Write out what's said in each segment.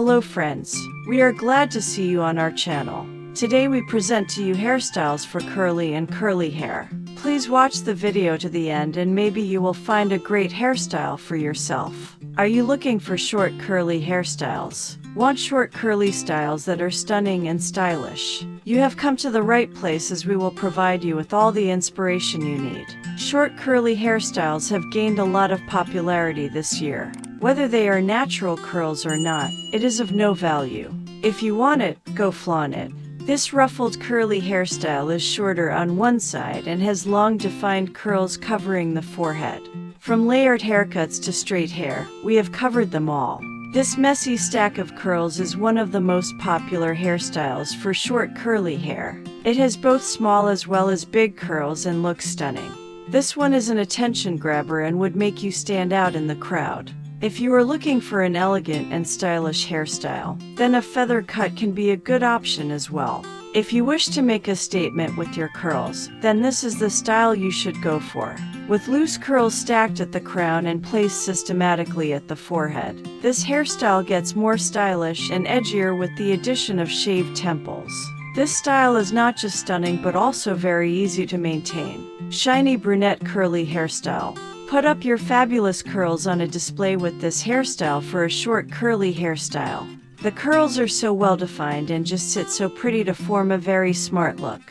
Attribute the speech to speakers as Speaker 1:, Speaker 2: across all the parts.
Speaker 1: Hello friends, we are glad to see you on our channel. Today we present to you hairstyles for curly and curly hair. Please watch the video to the end and maybe you will find a great hairstyle for yourself. Are you looking for short curly hairstyles? Want short curly styles that are stunning and stylish? You have come to the right place as we will provide you with all the inspiration you need. Short curly hairstyles have gained a lot of popularity this year. Whether they are natural curls or not, it is of no value. If you want it, go flaunt it. This ruffled curly hairstyle is shorter on one side and has long defined curls covering the forehead. From layered haircuts to straight hair, we have covered them all. This messy stack of curls is one of the most popular hairstyles for short curly hair. It has both small as well as big curls and looks stunning. This one is an attention grabber and would make you stand out in the crowd. If you are looking for an elegant and stylish hairstyle, then a feather cut can be a good option as well. If you wish to make a statement with your curls, then this is the style you should go for. With loose curls stacked at the crown and placed systematically at the forehead, this hairstyle gets more stylish and edgier with the addition of shaved temples. This style is not just stunning but also very easy to maintain. Shiny brunette curly hairstyle. Put up your fabulous curls on a display with this hairstyle for a short curly hairstyle. The curls are so well defined and just sit so pretty to form a very smart look.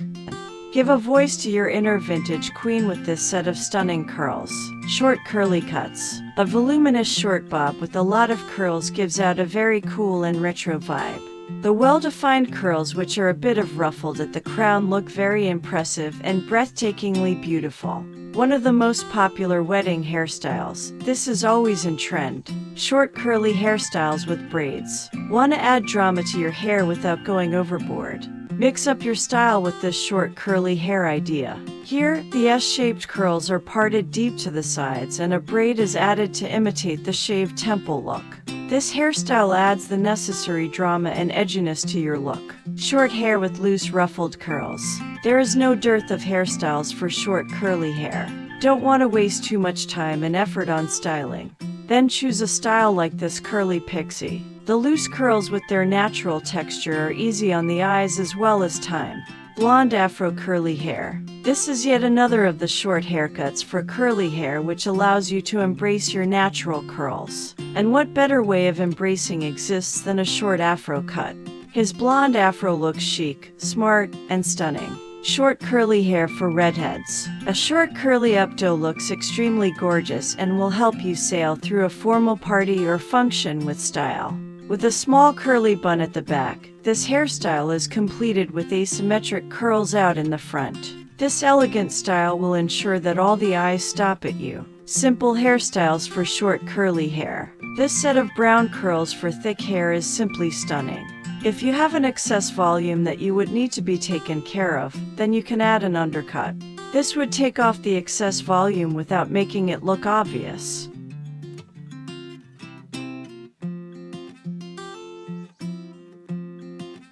Speaker 1: Give a voice to your inner vintage queen with this set of stunning curls. Short curly cuts. A voluminous short bob with a lot of curls gives out a very cool and retro vibe. The well-defined curls, which are a bit of ruffled at the crown, look very impressive and breathtakingly beautiful. One of the most popular wedding hairstyles, this is always in trend. Short curly hairstyles with braids. Want to add drama to your hair without going overboard? Mix up your style with this short curly hair idea. Here, the S-shaped curls are parted deep to the sides and a braid is added to imitate the shaved temple look. This hairstyle adds the necessary drama and edginess to your look. Short hair with loose ruffled curls. There is no dearth of hairstyles for short curly hair. Don't want to waste too much time and effort on styling? Then choose a style like this curly pixie. The loose curls with their natural texture are easy on the eyes as well as time. Blonde afro curly hair. This is yet another of the short haircuts for curly hair which allows you to embrace your natural curls. And what better way of embracing exists than a short afro cut? His blonde afro looks chic, smart, and stunning. Short curly hair for redheads. A short curly updo looks extremely gorgeous and will help you sail through a formal party or function with style. With a small curly bun at the back, this hairstyle is completed with asymmetric curls out in the front. This elegant style will ensure that all the eyes stop at you. Simple hairstyles for short curly hair. This set of brown curls for thick hair is simply stunning. If you have an excess volume that you would need to be taken care of, then you can add an undercut. This would take off the excess volume without making it look obvious.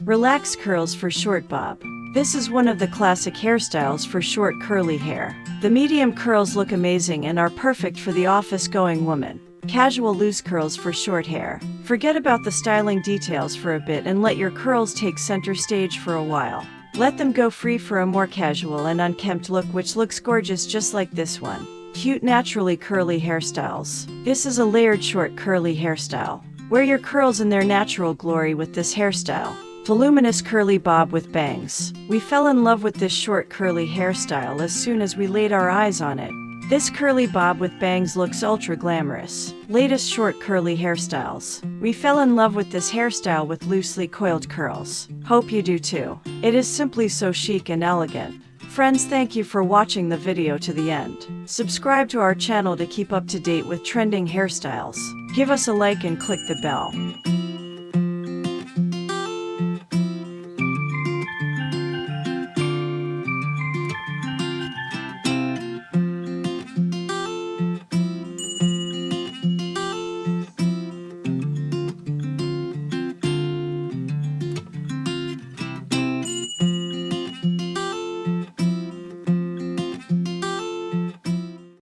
Speaker 1: Relaxed curls for short bob. This is one of the classic hairstyles for short curly hair. The medium curls look amazing and are perfect for the office-going woman. Casual loose curls for short hair. Forget about the styling details for a bit and let your curls take center stage for a while. Let them go free for a more casual and unkempt look which looks gorgeous just like this one. Cute naturally curly hairstyles. This is a layered short curly hairstyle. Wear your curls in their natural glory with this hairstyle. Voluminous curly bob with bangs. We fell in love with this short curly hairstyle as soon as we laid our eyes on it. This curly bob with bangs looks ultra glamorous. Latest short curly hairstyles. We fell in love with this hairstyle with loosely coiled curls. Hope you do too. It is simply so chic and elegant. Friends, thank you for watching the video to the end. Subscribe to our channel to keep up to date with trending hairstyles. Give us a like and click the bell.